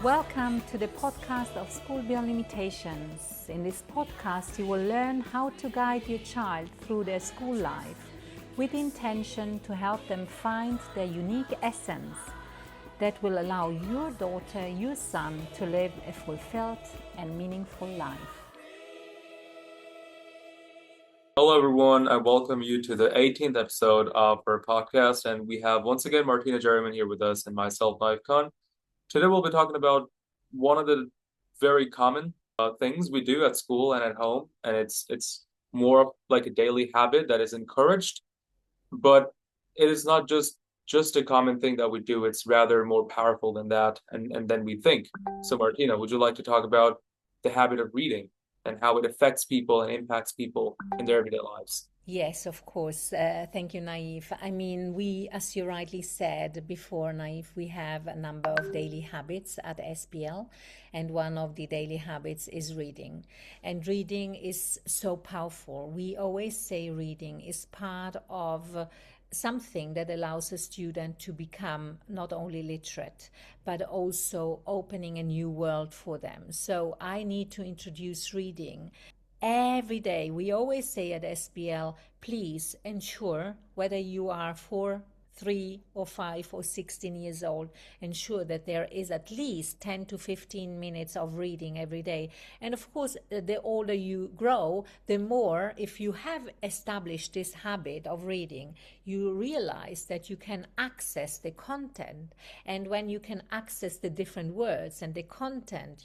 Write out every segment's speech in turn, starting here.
Welcome to the podcast of School Beyond Limitations. In this podcast, you will learn how to guide your child through their school life with the intention to help them find their unique essence that will allow your daughter, your son to live a fulfilled and meaningful life. Hello, everyone. I welcome you to the 18th episode of our podcast. And we have once again Martina Geromin here with us and myself, Nayeef. Today, we'll be talking about one of the very common things we do at school and at home. And it's more like a daily habit that is encouraged, but it is not just a common thing that we do. It's rather more powerful than that and than we think. So, Martina, would you like to talk about the habit of reading and how it affects people and impacts people in their everyday lives? Yes, of course. Thank you, Nayeef. I mean, we, as you rightly said before, Nayeef, we have a number of daily habits at SBL, and one of the daily habits is reading. And reading is so powerful. We always say reading is part of something that allows a student to become not only literate, but also opening a new world for them. So I need to introduce reading every day. We always say at SBL, please ensure whether you are 4, 3 or 5 or 16 years old, ensure that there is at least 10 to 15 minutes of reading every day. And of course, the older you grow, the more, if you have established this habit of reading, you realize that you can access the content. And when you can access the different words and the content,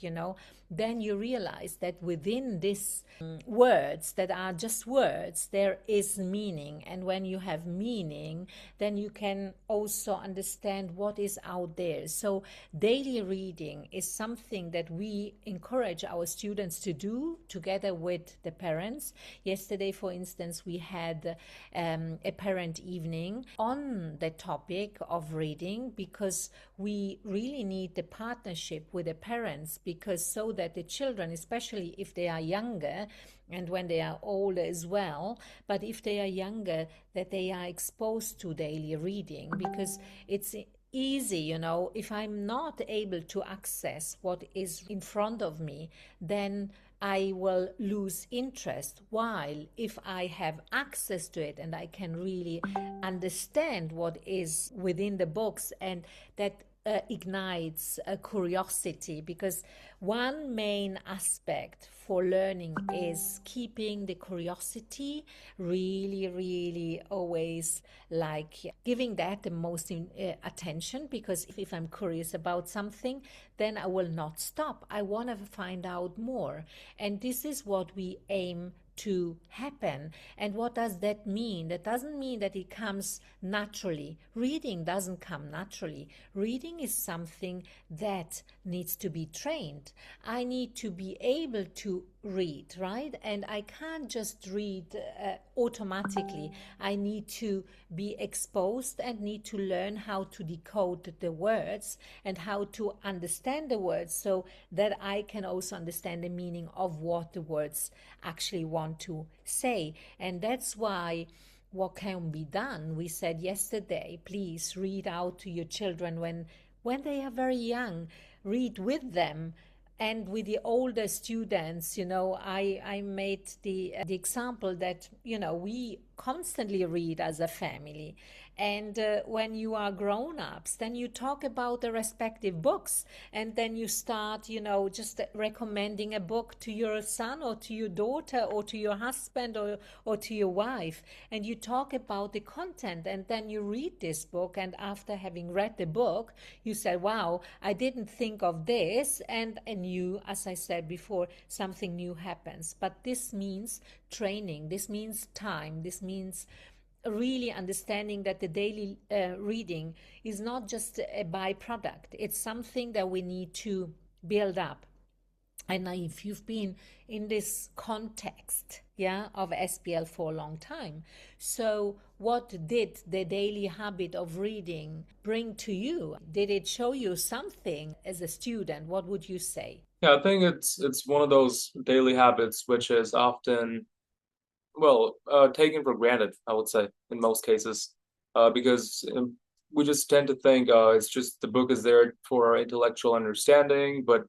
then you realize that within these words that are just words, there is meaning. And when you have meaning, then you can also understand what is out there. So daily reading is something that we encourage our students to do together with the parents. Yesterday, for instance, we had a parent evening on the topic of reading, because we really need the partnership with the parents, because so that the children, especially if they are younger, and when they are older as well, but if they are younger, that they are exposed to daily reading, because it's easy, if I'm not able to access what is in front of me, then I will lose interest. While if I have access to it and I can really understand what is within the books, and that ignites a curiosity, because one main aspect for learning is keeping the curiosity really always, like giving that the most attention, because if I'm curious about something, then I will not stop. I want to find out more, and this is what we aim to happen. And what does that mean? That doesn't mean that it comes naturally. Reading doesn't come naturally. Reading is something that needs to be trained. I need to be able to read, right? And I can't just read automatically. I need to be exposed and need to learn how to decode the words and how to understand the words, so that I can also understand the meaning of what the words actually want to say. And that's why what can be done, we said yesterday, please read out to your children when they are very young. Read with them. And with the older students, I made the example that, we constantly read as a family. And when you are grown-ups, then you talk about the respective books. And then you start, just recommending a book to your son or to your daughter or to your husband or to your wife. And you talk about the content. And then you read this book. And after having read the book, you say, wow, I didn't think of this. And new, as I said before, something new happens. But this means training. This means time. This means really understanding that the daily reading is not just a byproduct. It's something that we need to build up. And if you've been in this context, of SBL for a long time, so what did the daily habit of reading bring to you? Did it show you something as a student? What would you say? Yeah, I think it's one of those daily habits which is often taken for granted, I would say, in most cases, because we just tend to think it's just the book is there for our intellectual understanding, but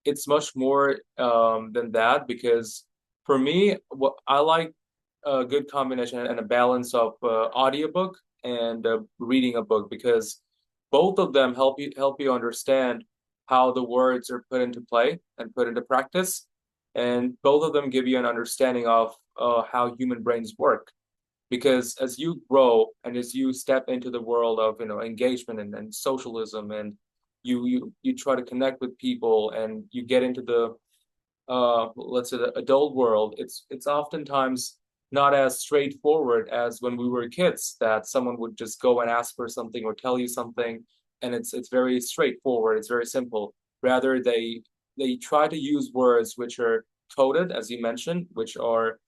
it's much more than that because for me, what I like a good combination and a balance of audiobook and reading a book because both of them help you understand how the words are put into play and put into practice, and both of them give you an understanding of how human brains work. Because as you grow and as you step into the world of engagement and socialism, and you try to connect with people and you get into the let's say the adult world, it's oftentimes not as straightforward as when we were kids, that someone would just go and ask for something or tell you something, and it's very straightforward, it's very simple. Rather, they try to use words which are coded, as you mentioned, which are,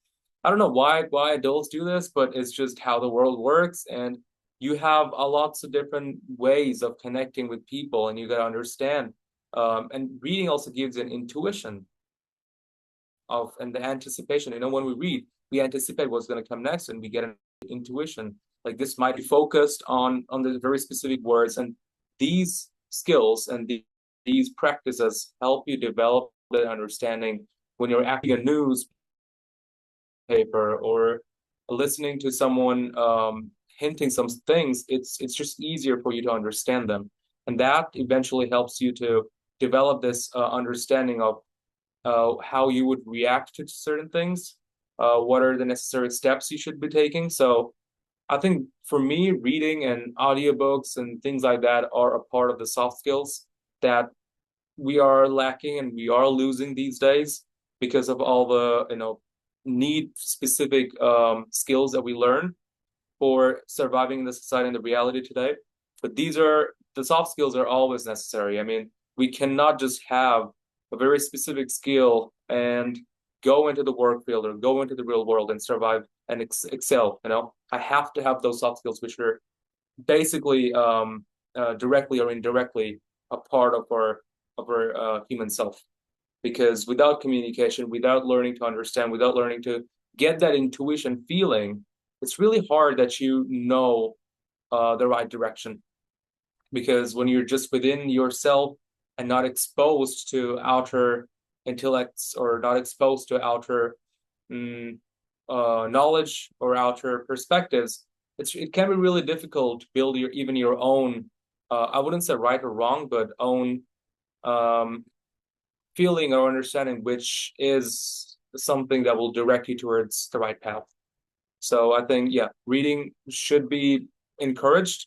I don't know why adults do this, but it's just how the world works, and you have a lots of different ways of connecting with people, and you got to understand. And reading also gives an intuition of and the anticipation. When we read, we anticipate what's going to come next, and we get an intuition. Like this might be focused on the very specific words, and these skills and these practices help you develop the understanding when you're acting a news paper or listening to someone hinting some things. It's just easier for you to understand them, and that eventually helps you to develop this understanding of how you would react to certain things, what are the necessary steps you should be taking. So I think for me, reading and audiobooks and things like that are a part of the soft skills that we are lacking and we are losing these days because of all the need specific skills that we learn for surviving in the society and the reality today. But these are the soft skills are always necessary. I mean, we cannot just have a very specific skill and go into the work field or go into the real world and survive and excel. I have to have those soft skills, which are basically directly or indirectly a part of our human self. Because without communication, without learning to understand, without learning to get that intuition feeling, it's really hard that the right direction. Because when you're just within yourself and not exposed to outer intellects or not exposed to outer knowledge or outer perspectives, it can be really difficult to build your own, I wouldn't say right or wrong, but own feeling or understanding, which is something that will direct you towards the right path. So I think, yeah, reading should be encouraged.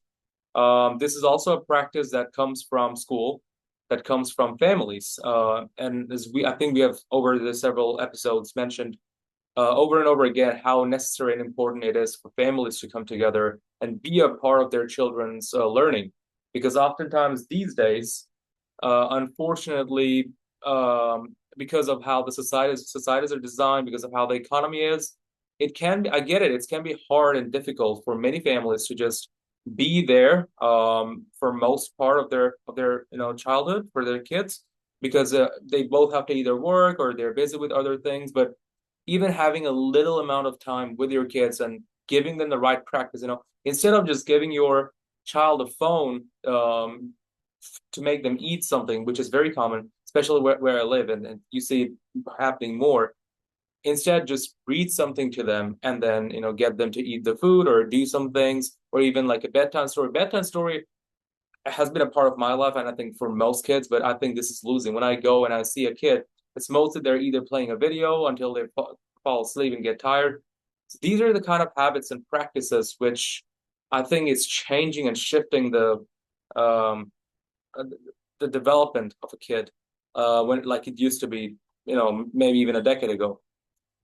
This is also a practice that comes from school, that comes from families. And I think we have over the several episodes mentioned over and over again how necessary and important it is for families to come together and be a part of their children's learning. Because oftentimes these days, unfortunately, because of how the societies are designed, because of how the economy is, I get it, it can be hard and difficult for many families to just be there for most part of their childhood for their kids, because they both have to either work or they're busy with other things. But even having a little amount of time with your kids and giving them the right practice, instead of just giving your child a phone to make them eat something, which is very common, especially where I live, and you see it happening more. Instead, just read something to them and then get them to eat the food or do some things, or even like a bedtime story. Bedtime story has been a part of my life, and I think for most kids, but I think this is losing. When I go and I see a kid, it's mostly they're either playing a video until they fall asleep and get tired. So these are the kind of habits and practices which I think is changing and shifting um, the development of a kid when like it used to be, maybe even a decade ago.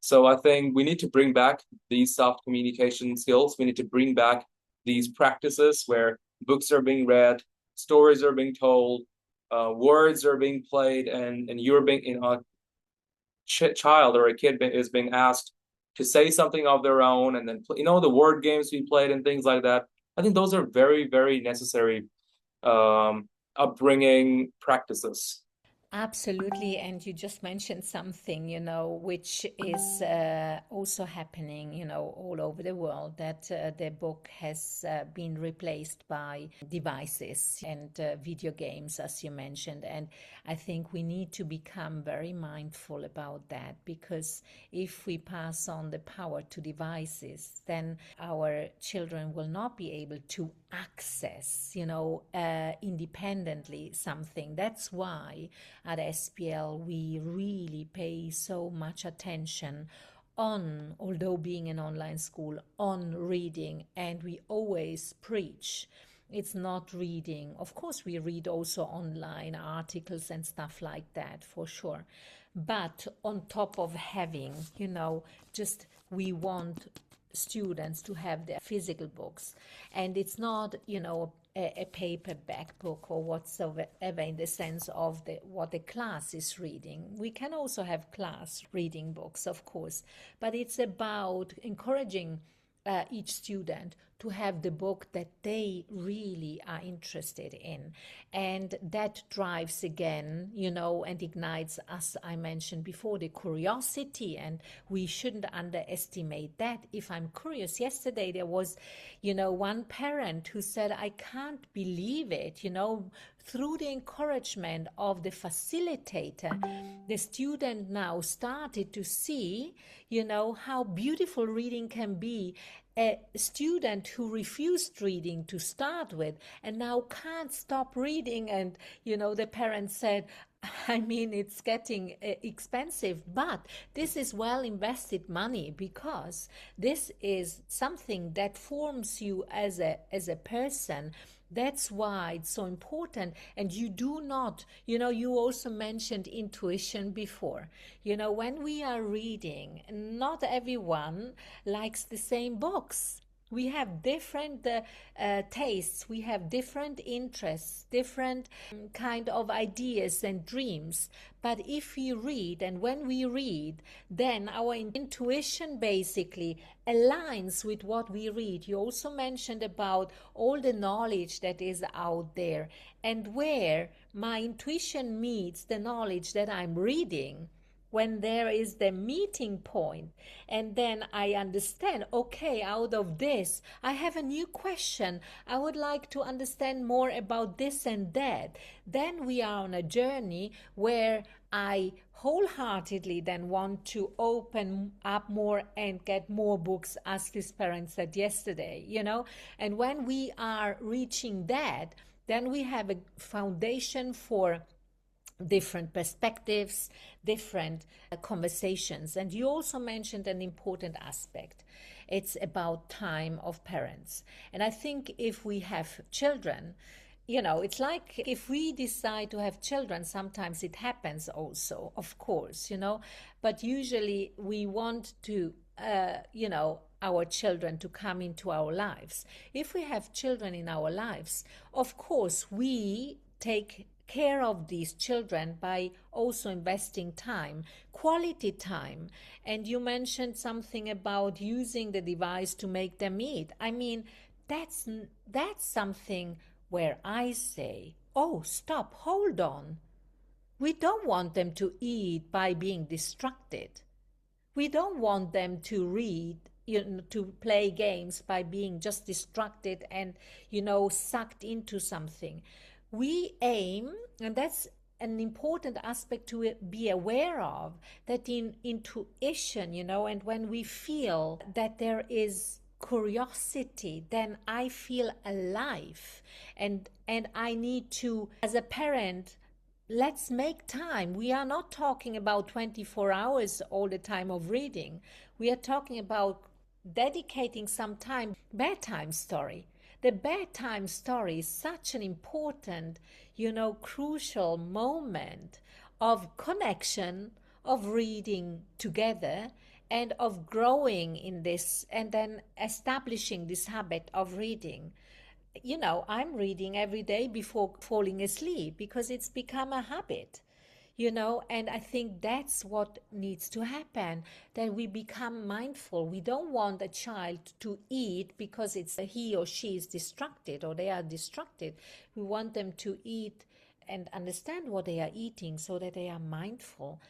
So I think we need to bring back these soft communication skills. We need to bring back these practices where books are being read, stories are being told, words are being played, and you're being a child or a kid is being asked to say something of their own, and then the word games we played and things like that. I think those are very, very necessary upbringing practices. Absolutely, and you just mentioned something, which is also happening, all over the world, that the book has been replaced by devices and video games, as you mentioned. And I think we need to become very mindful about that, because if we pass on the power to devices, then our children will not be able to access, independently something. That's why at SPL, we really pay so much attention on, although being an online school, on reading, and we always preach. It's not reading. Of course, we read also online articles and stuff like that, for sure. But on top of having, just we want students to have their physical books, and it's not a paperback book or whatsoever, in the sense of what the class is reading. We can also have class reading books, of course, but it's about encouraging each student to have the book that they really are interested in. And that drives again, and ignites, as I mentioned before, the curiosity. And we shouldn't underestimate that. If I'm curious, yesterday there was, one parent who said, I can't believe it, through the encouragement of the facilitator, the student now started to see, how beautiful reading can be. A student who refused reading to start with and now can't stop reading. And, the parent said, I mean, it's getting expensive, but this is well invested money, because this is something that forms you as a person. That's why it's so important. And you do not, you also mentioned intuition before. When we are reading, not everyone likes the same books. We have different tastes, we have different interests, different kind of ideas and dreams. But if we read, and when we read, then our intuition basically aligns with what we read. You also mentioned about all the knowledge that is out there, and where my intuition meets the knowledge that I'm reading, when there is the meeting point, and then I understand, okay, out of this I have a new question, I would like to understand more about this and that, then we are on a journey where I wholeheartedly then want to open up more and get more books, as this parent said yesterday, and when we are reaching that, then we have a foundation for different perspectives, different conversations. And you also mentioned an important aspect. It's about time of parents. And I think if we have children, it's like if we decide to have children, sometimes it happens also, of course, but usually we want to, our children to come into our lives. If we have children in our lives, of course, we take care of these children by also investing time, quality time. And you mentioned something about using the device to make them eat. I mean, that's something where I say, oh, stop, hold on. We don't want them to eat by being distracted. We don't want them to read, to play games by being just distracted and, sucked into something. We aim, and that's an important aspect to be aware of, that in intuition, and when we feel that there is curiosity, then I feel alive, and I need to, as a parent, let's make time. We are not talking about 24 hours all the time of reading. We are talking about dedicating some time. Bedtime story. The bedtime story is such an important, crucial moment of connection, of reading together, and of growing in this, and then establishing this habit of reading. I'm reading every day before falling asleep because it's become a habit, and I think that's what needs to happen, that we become mindful. We don't want a child to eat because it's he or she is distracted or they are distracted. We want them to eat and understand what they are eating so that they are mindful.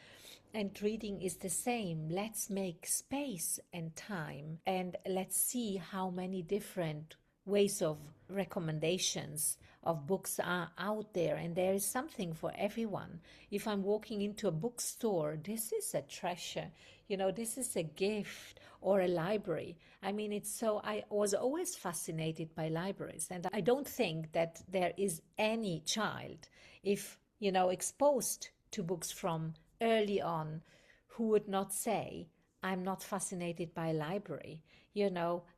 And reading is the same. Let's make space and time, and let's see how many different ways of recommendations of books are out there, and there is something for everyone. If I'm walking into a bookstore, this is a treasure. This is a gift, or a library. I mean, I was always fascinated by libraries, and I don't think that there is any child, if, exposed to books from early on, who would not say, I'm not fascinated by a library,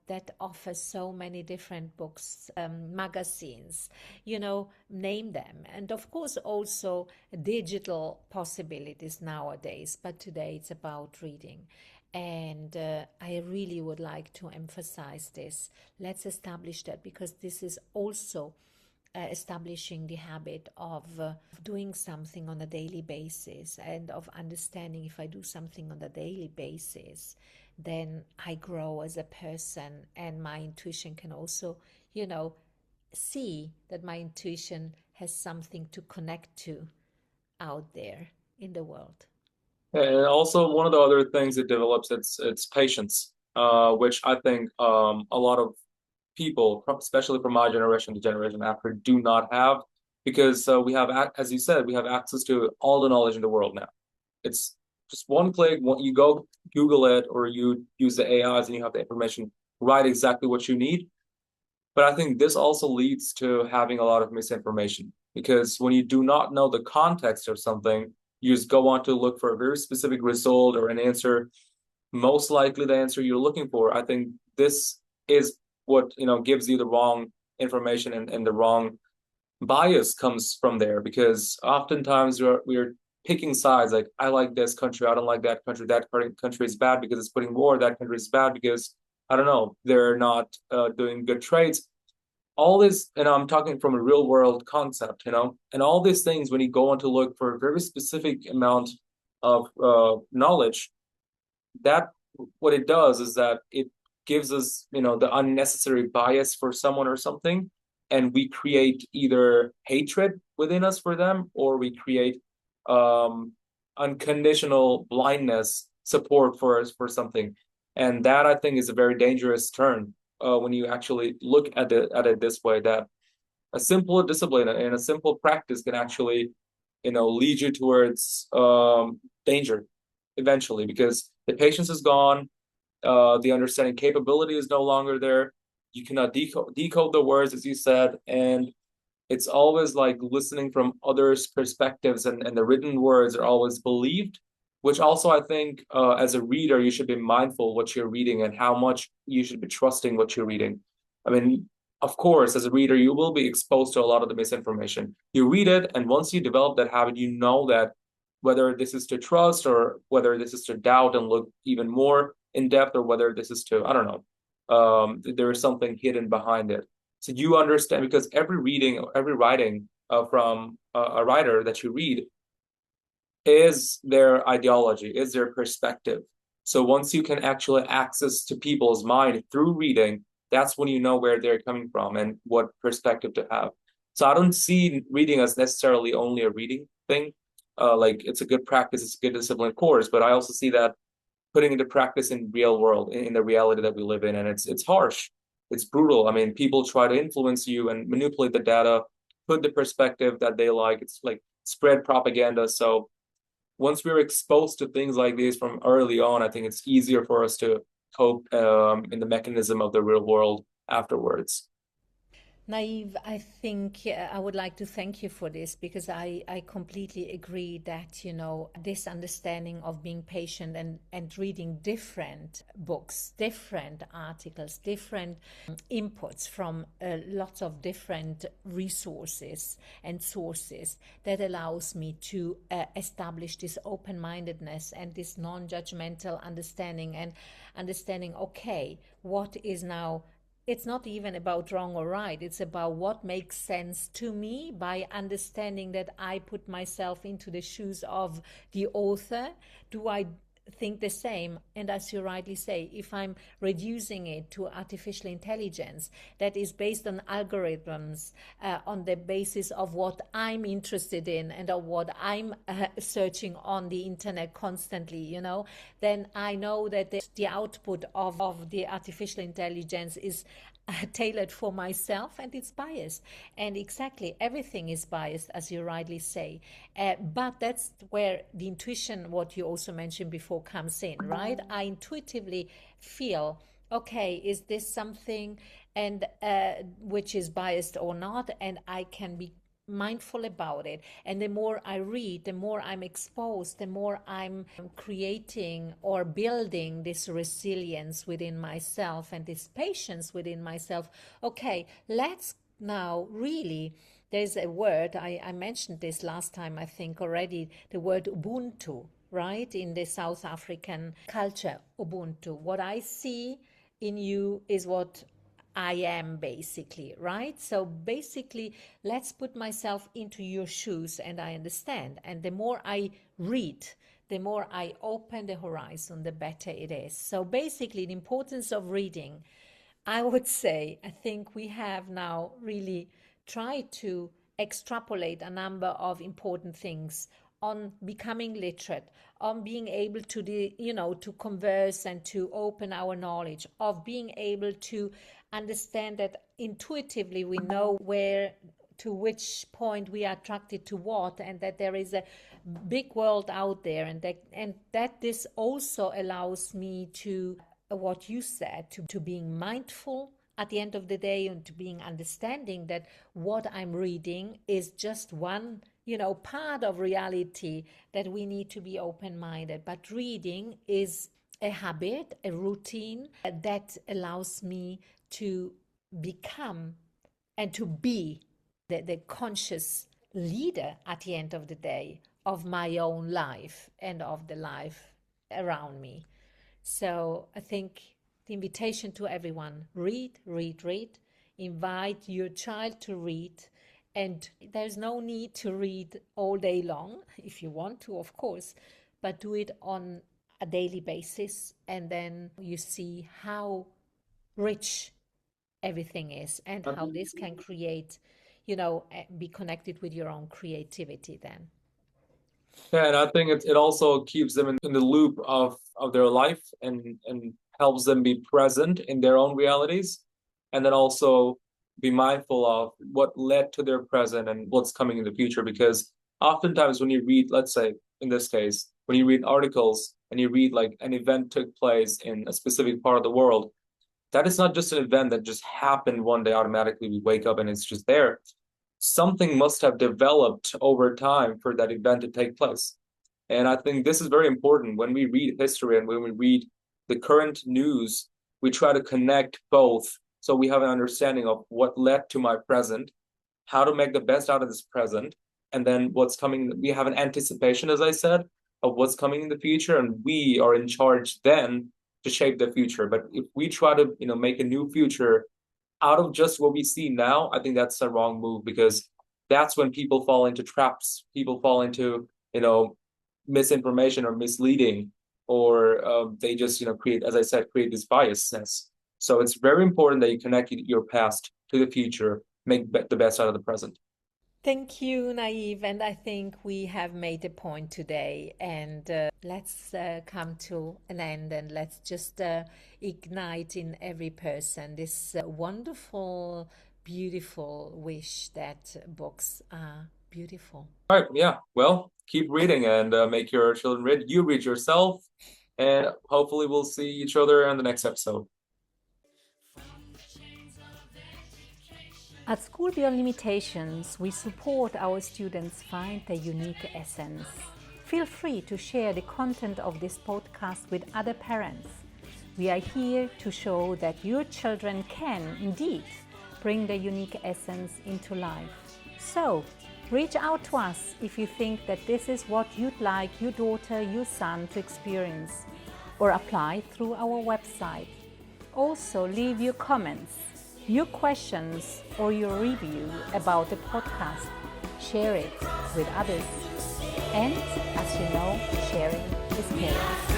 that offers so many different books, magazines, name them. And of course, also digital possibilities nowadays. But today it's about reading. And I really would like to emphasize this. Let's establish that, because this is also establishing the habit of doing something on a daily basis, and of understanding, if I do something on a daily basis, then I grow as a person, and my intuition can also, see that my intuition has something to connect to out there in the world. And also one of the other things it develops, it's patience, which I think a lot of people, especially from my generation to generation after, do not have, because we have, as you said, we have access to all the knowledge in the world now. It's just one click. You go Google it, or you use the AIs, and you have the information right exactly what you need. But I think this also leads to having a lot of misinformation, because when you do not know the context of something, you just go on to look for a very specific result or an answer, most likely the answer you're looking for. I think this is what gives you the wrong information, and the wrong bias comes from there, because oftentimes we're picking sides, like, I like this country, I don't like that country, that country is bad because it's putting war, that country is bad because, I don't know, they're not doing good trades. All this, and I'm talking from a real world concept, and all these things, when you go on to look for a very specific amount of knowledge, that what it does is that it gives us, the unnecessary bias for someone or something, and we create either hatred within us for them, or we create unconditional blindness support for us for something. And that, I think, is a very dangerous turn when you actually look at it this way, that a simple discipline and a simple practice can actually lead you towards danger eventually, because the patience is gone, the understanding capability is no longer there. You cannot decode the words, as you said, and it's always like listening from others' perspectives, and the written words are always believed, which also, I think, as a reader, you should be mindful what you're reading and how much you should be trusting what you're reading. I mean, of course, as a reader, you will be exposed to a lot of the misinformation. You read it, and once you develop that habit, you know that whether this is to trust, or whether this is to doubt and look even more in depth, or whether this is to, I don't know, there is something hidden behind it. So you understand, because every reading or every writing from a writer that you read is their ideology, is their perspective. So once you can actually access to people's mind through reading, that's when you know where they're coming from and what perspective to have. So I don't see reading as necessarily only a reading thing. Like, it's a good practice, it's a good discipline course, but I also see that putting into practice in real world, in the reality that we live in, and it's harsh, it's brutal. I mean, people try to influence you and manipulate the data, put the perspective that they like. It's like spread propaganda. So once we're exposed to things like this from early on, I think it's easier for us to cope in the mechanism of the real world afterwards. Naive, I think I would like to thank you for this, because I completely agree that, this understanding of being patient, and reading different books, different articles, different inputs from lots of different resources and sources, that allows me to establish this open-mindedness and this non-judgmental understanding, and understanding, okay, what is now, it's not even about wrong or right. It's about what makes sense to me, by understanding that I put myself into the shoes of the author. Do I think the same. And as you rightly say, if I'm reducing it to artificial intelligence that is based on algorithms, on the basis of what I'm interested in and of what I'm searching on the internet constantly, then I know that the output of the artificial intelligence is tailored for myself, and it's biased. And exactly, everything is biased, as you rightly say. But that's where the intuition, what you also mentioned before, comes in, right? I intuitively feel, okay, is this something and which is biased or not? And I can be mindful about it. And the more I read, the more I'm exposed, the more I'm creating or building this resilience within myself and this patience within myself. Okay, let's now really, there's a word, I mentioned this last time, I think already, the word Ubuntu, right? In the South African culture, Ubuntu. What I see in you is what I am, basically, right? So basically, let's put myself into your shoes and I understand. And the more I read, the more I open the horizon, the better it is. So basically, the importance of reading, I would say, I think we have now really tried to extrapolate a number of important things on becoming literate, on being able to, to converse and to open our knowledge, of being able to understand that intuitively we know where to which point we are attracted to what, and that there is a big world out there, and that this also allows me to, what you said, to being mindful at the end of the day, and to being understanding that what I'm reading is just one part of reality, that we need to be open-minded. But reading is a habit, a routine that allows me to become and to be the conscious leader at the end of the day of my own life and of the life around me. So I think the invitation to everyone, read, read, read. Invite your child to read. And there's no need to read all day long, if you want to, of course, but do it on a daily basis. And then you see how rich everything is and how this can create, be connected with your own creativity then. Yeah, and I think it also keeps them in the loop of their life and helps them be present in their own realities, and then also be mindful of what led to their present and what's coming in the future. Because oftentimes when you read, let's say in this case, when you read articles and you read like an event took place in a specific part of the world, that is not just an event that just happened one day automatically. We wake up and it's just there. Something must have developed over time for that event to take place. And I think this is very important. When we read history and when we read the current news, we try to connect both so we have an understanding of what led to my present, how to make the best out of this present, and then what's coming. We have an anticipation, as I said, of what's coming in the future, and we are in charge then to shape the future. But if we try to, make a new future out of just what we see now, I think that's a wrong move, because that's when people fall into traps. People fall into, misinformation or misleading, or they just, create, as I said, create this biasness. So it's very important that you connect your past to the future, make the best out of the present. Thank you, Nayeef. And I think we have made a point today. And let's come to an end, and let's just ignite in every person this wonderful, beautiful wish that books are beautiful. All right. Yeah. Well, keep reading and make your children read. You read yourself. And hopefully we'll see each other in the next episode. At School Beyond Limitations, we support our students find their unique essence. Feel free to share the content of this podcast with other parents. We are here to show that your children can, indeed, bring their unique essence into life. So, reach out to us if you think that this is what you'd like your daughter, your son to experience, or apply through our website. Also, leave your comments, your questions, or your review about the podcast. Share it with others. And as you know, sharing is caring.